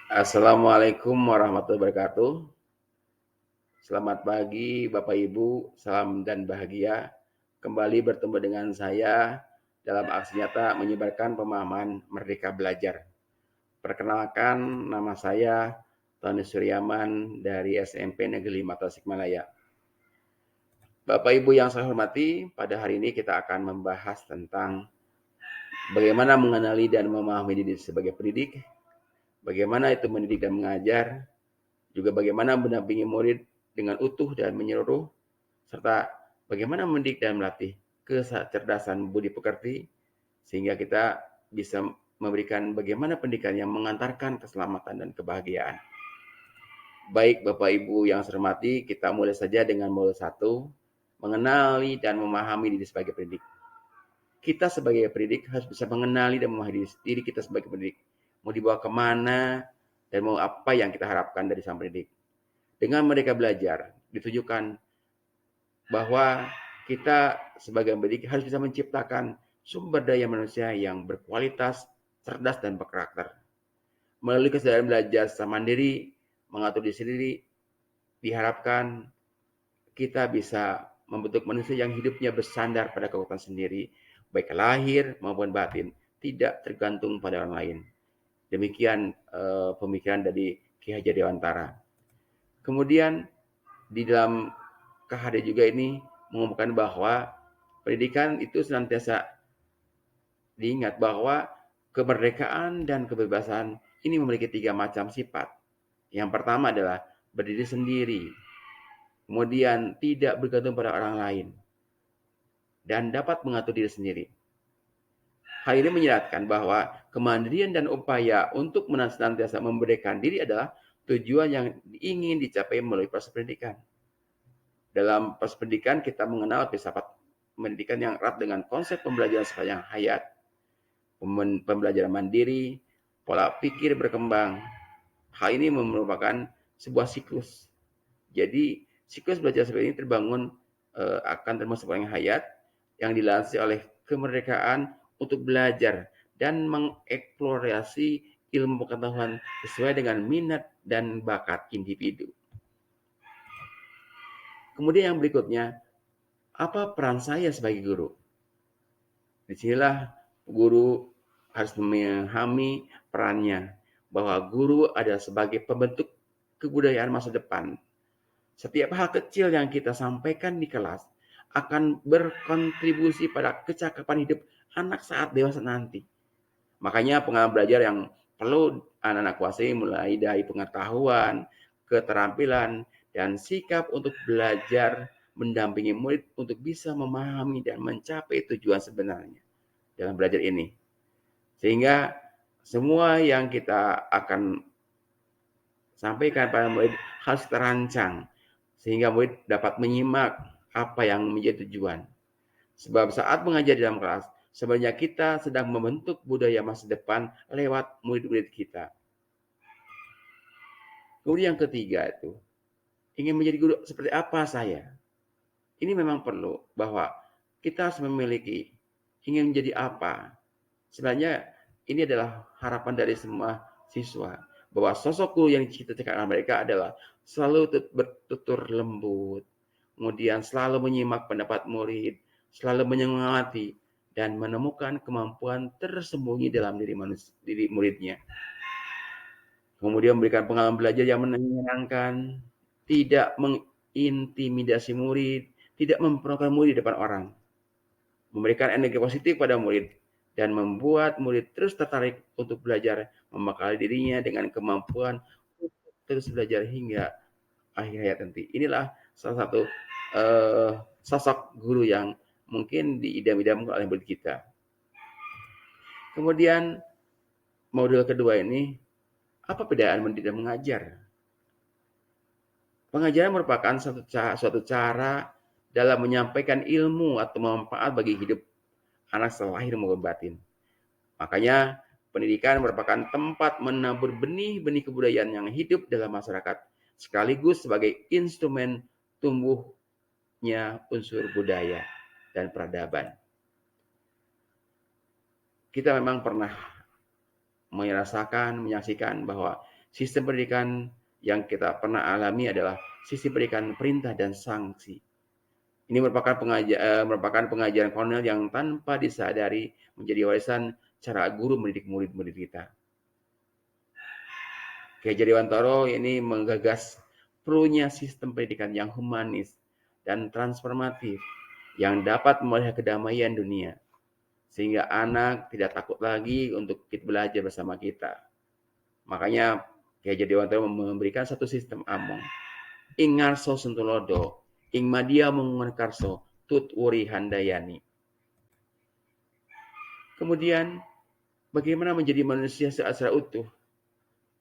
Assalamualaikum warahmatullahi wabarakatuh. Selamat pagi Bapak Ibu, salam dan bahagia. Kembali bertemu dengan saya dalam aksi nyata menyebarkan pemahaman Merdeka Belajar. Perkenalkan, nama saya Tony Suryaman dari SMP Negeri 5 Tasikmalaya. Bapak Ibu yang saya hormati, pada hari ini kita akan membahas tentang bagaimana mengenali dan memahami diri sebagai pendidik, bagaimana itu mendidik dan mengajar, juga bagaimana mendampingi murid dengan utuh dan menyeluruh, serta bagaimana mendidik dan melatih kecerdasan budi pekerti, sehingga kita bisa memberikan bagaimana pendidikan yang mengantarkan keselamatan dan kebahagiaan. Baik Bapak Ibu yang saya hormati, kita mulai saja dengan modul 1, mengenali dan memahami diri sebagai pendidik. Kita sebagai pendidik harus bisa mengenali dan memahami diri kita sebagai pendidik. Mau dibawa kemana dan mau apa yang kita harapkan dari sang pendidik. Dengan mereka belajar, ditujukan bahwa kita sebagai pendidik harus bisa menciptakan sumber daya manusia yang berkualitas, cerdas, dan berkarakter. Melalui kesadaran belajar secara mandiri, mengatur diri sendiri, diharapkan kita bisa membentuk manusia yang hidupnya bersandar pada kekuatan sendiri, baik lahir maupun batin, tidak tergantung pada orang lain. Demikian pemikiran dari Ki Hajar Dewantara. Kemudian di dalam KHD juga ini mengumumkan bahwa pendidikan itu senantiasa diingat bahwa kemerdekaan dan kebebasan ini memiliki 3 macam sifat. Yang pertama adalah berdiri sendiri, kemudian tidak bergantung pada orang lain, dan dapat mengatur diri sendiri. Hal ini menyeratkan bahwa kemandirian dan upaya untuk senantiasa memberikan diri adalah tujuan yang ingin dicapai melalui proses pendidikan. Dalam proses pendidikan kita mengenal filsafat pendidikan yang erat dengan konsep pembelajaran sepanjang hayat, pembelajaran mandiri, pola pikir berkembang. Hal ini merupakan sebuah siklus. Jadi siklus belajar seperti ini terbangun akan termasuk sepanjang hayat yang dilandasi oleh kemerdekaan untuk belajar dan mengeksplorasi ilmu pengetahuan sesuai dengan minat dan bakat individu. Kemudian yang berikutnya, apa peran saya sebagai guru? Disinilah guru harus memahami perannya, bahwa guru adalah sebagai pembentuk kebudayaan masa depan. Setiap hal kecil yang kita sampaikan di kelas akan berkontribusi pada kecakapan hidup anak saat dewasa nanti. Makanya pengalaman belajar yang perlu anak-anak kuasai mulai dari pengetahuan, keterampilan, dan sikap untuk belajar mendampingi murid untuk bisa memahami dan mencapai tujuan sebenarnya dalam belajar ini. Sehingga semua yang kita akan sampaikan pada murid harus terancang sehingga murid dapat menyimak apa yang menjadi tujuan. Sebab saat mengajar di dalam kelas, sebenarnya kita sedang membentuk budaya masa depan lewat murid-murid kita. Kemudian yang ketiga itu, ingin menjadi guru seperti apa saya? Ini memang perlu bahwa kita harus memiliki ingin menjadi apa. Sebenarnya ini adalah harapan dari semua siswa bahwa sosok guru yang diciptakan mereka adalah selalu bertutur lembut, kemudian selalu menyimak pendapat murid, selalu menyemangati dan menemukan kemampuan tersembunyi dalam diri muridnya. Kemudian memberikan pengalaman belajar yang menyenangkan, tidak mengintimidasi murid, tidak memperkenalkan murid di depan orang, memberikan energi positif pada murid, dan membuat murid terus tertarik untuk belajar, membekali dirinya dengan kemampuan untuk terus belajar hingga akhir hayat nanti. Inilah salah satu sosok guru yang mungkin diidam-idamkan oleh murid kita. Kemudian modul kedua ini, apa perbedaan mendidik dan mengajar? Pengajaran merupakan suatu cara dalam menyampaikan ilmu atau manfaat bagi hidup anak selahir maupun batin. Makanya pendidikan merupakan tempat menabur benih-benih kebudayaan yang hidup dalam masyarakat, sekaligus sebagai instrumen tumbuhnya unsur budaya dan peradaban. Kita memang pernah merasakan, menyaksikan bahwa Sistem pendidikan yang kita pernah alami adalah sistem pendidikan perintah dan sanksi. Ini merupakan pengajaran kolonial yang tanpa disadari menjadi warisan cara guru mendidik murid-murid kita. Kiai Haji Dewantara ini menggagas perlunya sistem pendidikan yang humanis dan transformatif yang dapat memelihara kedamaian dunia, sehingga anak tidak takut lagi untuk belajar bersama kita. Makanya Kiai Haji Dewantara memberikan satu sistem among. Ing ngarso sentulodo, ing madia mengunkarso, tut wuri handayani. Kemudian, bagaimana menjadi manusia secara utuh?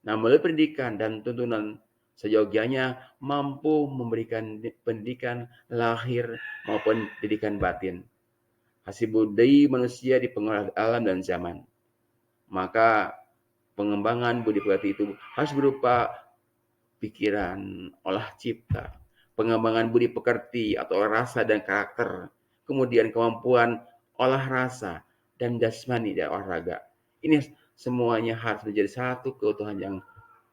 Nah, melalui pendidikan dan tuntunan seyogianya mampu memberikan pendidikan lahir maupun pendidikan batin. Hasil budaya manusia dipengaruhi alam dan zaman. Maka pengembangan budi pekerti itu harus berupa pikiran, olah cipta, pengembangan budi pekerti atau rasa dan karakter, kemudian kemampuan olah rasa dan jasmani dan olahraga. Ini semuanya harus menjadi satu keutuhan yang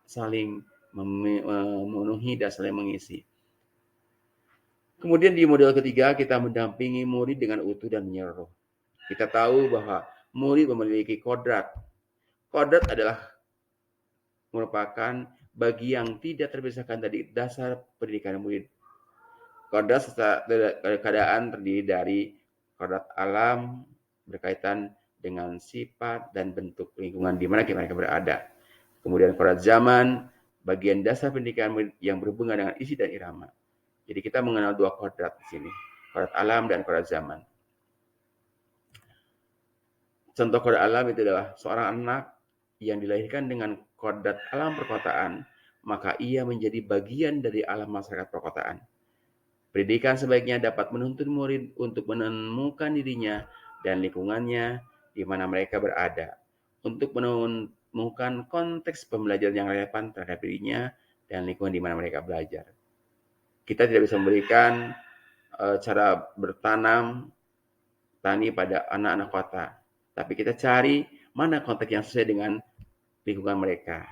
saling memenuhi dan saling mengisi. Kemudian di model ketiga kita mendampingi murid dengan utuh dan menyeluruh. Kita tahu bahwa murid memiliki kodrat. Kodrat adalah merupakan bagi yang tidak terpisahkan dari dasar pendidikan murid. Kodrat secara keadaan terdiri dari kodrat alam berkaitan dengan sifat dan bentuk lingkungan di mana mereka berada. Kemudian kodrat zaman, bagian dasar pendidikan yang berhubungan dengan isi dan irama. Jadi kita mengenal dua kodrat di sini, kodrat alam dan kodrat zaman. Contoh kodrat alam itu adalah seorang anak yang dilahirkan dengan kodrat alam perkotaan, maka ia menjadi bagian dari alam masyarakat perkotaan. Pendidikan sebaiknya dapat menuntun murid untuk menemukan dirinya dan lingkungannya di mana mereka berada, untuk menemukan konteks pembelajaran yang relevan terhadap dirinya dan lingkungan di mana mereka belajar. Kita tidak bisa memberikan cara bertanam tani pada anak-anak kota, tapi kita cari mana konteks yang sesuai dengan lingkungan mereka.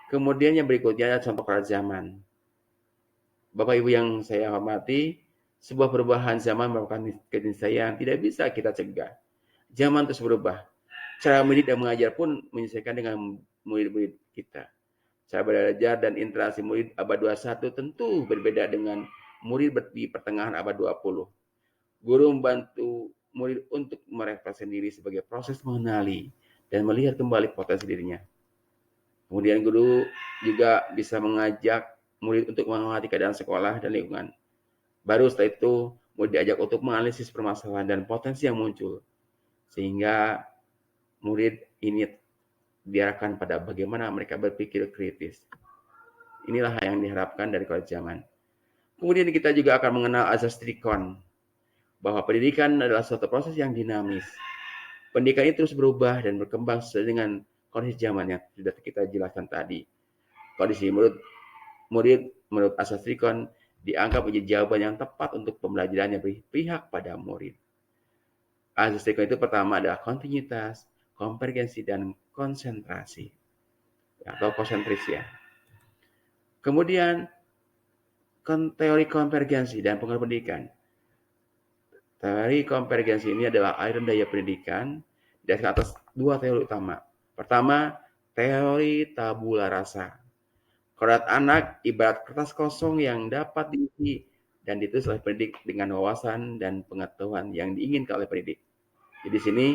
Kemudian yang berikutnya adalah contoh kodrat zaman. Bapak Ibu yang saya hormati, sebuah perubahan zaman merupakan keniscayaan yang tidak bisa kita cegah. Zaman terus berubah. Cara mendidik dan mengajar pun menyesuaikan dengan murid-murid kita. Cara belajar dan interaksi murid abad 21 tentu berbeda dengan murid di pertengahan abad 20. Guru membantu murid untuk merefleksi diri sebagai proses mengenali dan melihat kembali potensi dirinya. Kemudian guru juga bisa mengajak murid untuk mengamati keadaan sekolah dan lingkungan. Baru setelah itu, murid diajak untuk menganalisis permasalahan dan potensi yang muncul. Sehingga murid ini diarahkan pada bagaimana mereka berpikir kritis. Inilah yang diharapkan dari kodrat zaman. Kemudian kita juga akan mengenal azas trikon, bahwa pendidikan adalah suatu proses yang dinamis. Pendidikan itu terus berubah dan berkembang sesuai dengan kondisi zaman yang sudah kita jelaskan tadi. Kondisi murid menurut asas trikon dianggap menjadi jawaban yang tepat untuk pembelajaran yang berpihak pada murid. Asas trikon itu pertama adalah kontinuitas, konvergensi, dan konsentrasi atau konsentris ya. Kemudian teori konvergensi dan pengaruh pendidikan. Teori konvergensi ini adalah aliran daya pendidikan dari atas dua teori utama. Pertama, teori tabula rasa. Kodrat anak ibarat kertas kosong yang dapat diisi dan ditulis oleh pendidik dengan wawasan dan pengetahuan yang diinginkan oleh pendidik. Jadi di sini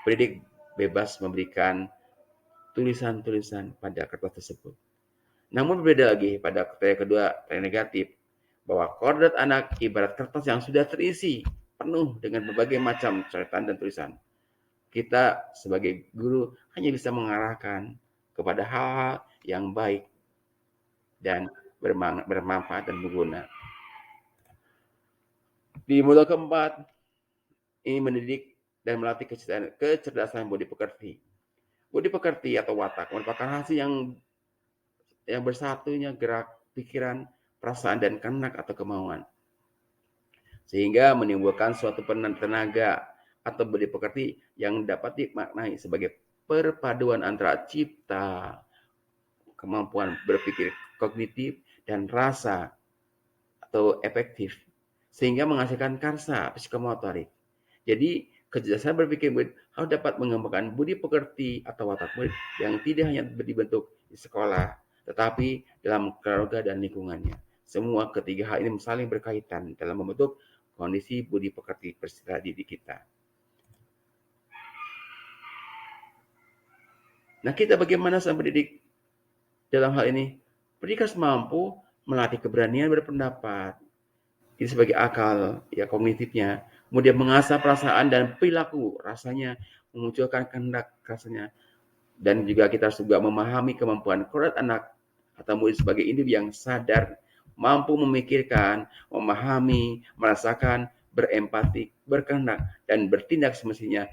pendidik bebas memberikan tulisan-tulisan pada kertas tersebut. Namun berbeda lagi pada teori kedua, teori negatif, bahwa kodrat anak ibarat kertas yang sudah terisi penuh dengan berbagai macam coretan dan tulisan. Kita sebagai guru hanya bisa mengarahkan kepada hal-hal yang baik dan bermanfaat dan berguna. Di modul keempat, ini mendidik dan melatih kecerdasan budi pekerti. Budi pekerti atau watak merupakan hasil yang bersatunya gerak, pikiran, perasaan, dan kehendak atau kemauan. Sehingga menimbulkan suatu tenaga atau budi pekerti yang dapat dimaknai sebagai perpaduan antara cipta, kemampuan berpikir kognitif dan rasa atau efektif, sehingga menghasilkan karsa psikomotorik. Jadi, kecerdasan berpikir murid harus dapat mengembangkan budi pekerti atau watak murid yang tidak hanya dibentuk di sekolah, tetapi dalam keluarga dan lingkungannya. Semua ketiga hal ini saling berkaitan dalam membentuk kondisi budi pekerti peserta didik kita. Nah, kita bagaimana sang pendidik dalam hal ini? Pendidik harus mampu melatih keberanian berpendapat, ini sebagai akal ya kognitifnya, kemudian mengasah perasaan dan perilaku rasanya, memunculkan kehendak rasanya, dan juga kita harus juga memahami kemampuan kodrat anak atau murid sebagai individu yang sadar, mampu memikirkan, memahami, merasakan, berempati, berkehendak, dan bertindak semestinya,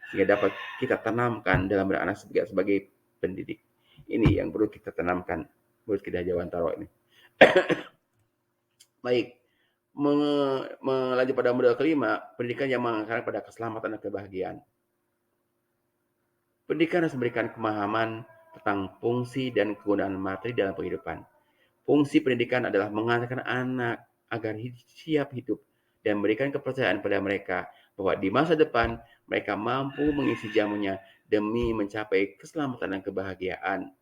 sehingga dapat kita tanamkan dalam anak sebagai pendidik. Ini yang perlu kita tanamkan murid kita Jawantaro ini. Baik, melanjut pada model kelima, pendidikan yang mengarahkan pada keselamatan dan kebahagiaan. Pendidikan harus memberikan pemahaman tentang fungsi dan kegunaan materi dalam kehidupan. Fungsi pendidikan adalah mengajarkan anak agar siap hidup dan memberikan kepercayaan pada mereka bahwa di masa depan mereka mampu mengisi jamunya demi mencapai keselamatan dan kebahagiaan.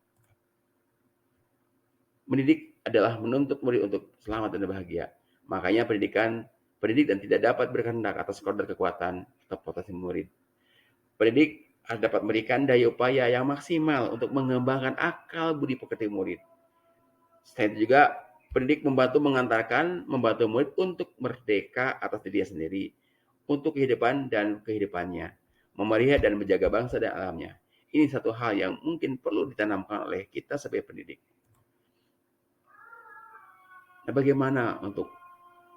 Mendidik adalah menuntut murid untuk selamat dan bahagia. Makanya pendidik dan tidak dapat berkehendak atas kadar kekuatan atau potensi murid. Pendidik harus dapat memberikan daya upaya yang maksimal untuk mengembangkan akal budi pekerti murid. Selain itu juga, pendidik membantu murid untuk merdeka atas dirinya sendiri, untuk kehidupan dan kehidupannya, memelihara dan menjaga bangsa dan alamnya. Ini satu hal yang mungkin perlu ditanamkan oleh kita sebagai pendidik. Nah, bagaimana untuk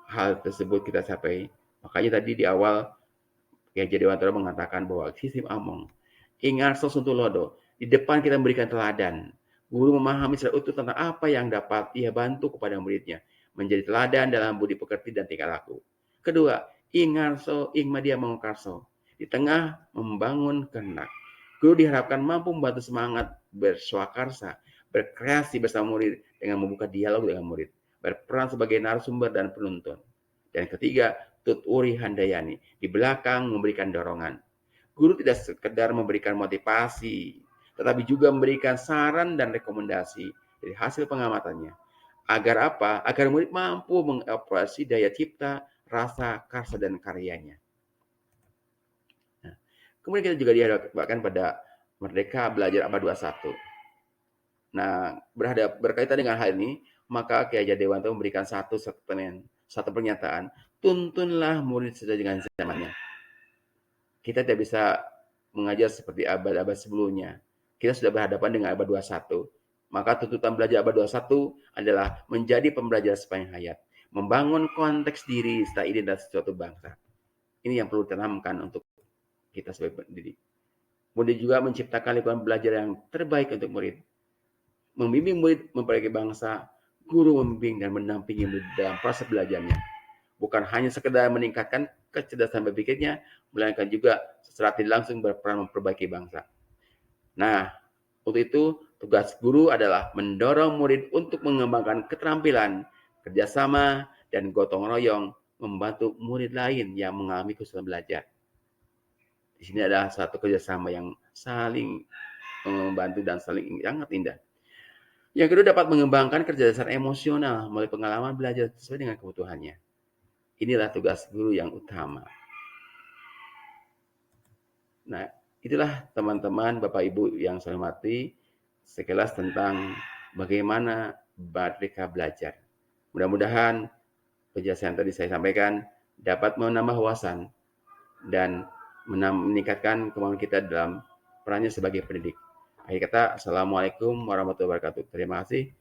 hal tersebut kita capai? Makanya tadi di awal, Kiai Dewantara mengatakan bahwa sistem among, ingat Suntulodo, di depan kita memberikan teladan. Guru memahami secara utuh tentang apa yang dapat ia bantu kepada muridnya, menjadi teladan dalam budi pekerti dan tingkah laku. Kedua, ingarso ingmadia mengukarso, di tengah membangun kehendak. Guru diharapkan mampu membantu semangat berswakarsa, berkreasi bersama murid dengan membuka dialog dengan murid, berperan sebagai narasumber dan penuntun. Dan ketiga, Tuturi Handayani, di belakang memberikan dorongan. Guru tidak sekedar memberikan motivasi, tetapi juga memberikan saran dan rekomendasi dari hasil pengamatannya. Agar apa? Agar murid mampu mengekspresi daya cipta, rasa, karsa, dan karyanya. Nah, kemudian kita juga dihadapkan pada Merdeka Belajar Abad 21. Nah, berkaitan dengan hal ini, maka Kiai Haji Dewanto memberikan satu pernyataan, tuntunlah murid sesuai dengan zamannya. Kita tidak bisa mengajar seperti abad-abad sebelumnya. Kita sudah berhadapan dengan abad 21. Maka tuntutan belajar abad 21 adalah menjadi pembelajar sepanjang hayat, membangun konteks diri serta identitas suatu bangsa. Ini yang perlu ditanamkan untuk kita sebagai pendidik. Kemudian juga menciptakan lingkungan belajar yang terbaik untuk murid. Membimbing murid memperbaiki bangsa, guru membimbing dan mendampingi murid dalam proses belajarnya. Bukan hanya sekedar meningkatkan kecerdasan berpikirnya, melainkan juga secara tidak langsung berperan memperbaiki bangsa. Nah, untuk itu tugas guru adalah mendorong murid untuk mengembangkan keterampilan, kerjasama, dan gotong royong membantu murid lain yang mengalami kesulitan belajar. Di sini adalah satu kerjasama yang saling membantu dan saling sangat indah. Yang kedua, dapat mengembangkan kecerdasan emosional melalui pengalaman belajar sesuai dengan kebutuhannya. Inilah tugas guru yang utama. Nah, itulah teman-teman, Bapak Ibu yang saya hormati, sekilas tentang bagaimana Merdeka Belajar. Mudah-mudahan penjelasan yang tadi saya sampaikan dapat menambah wawasan dan meningkatkan kemampuan kita dalam perannya sebagai pendidik. Akhir kata, Assalamualaikum warahmatullahi wabarakatuh. Terima kasih.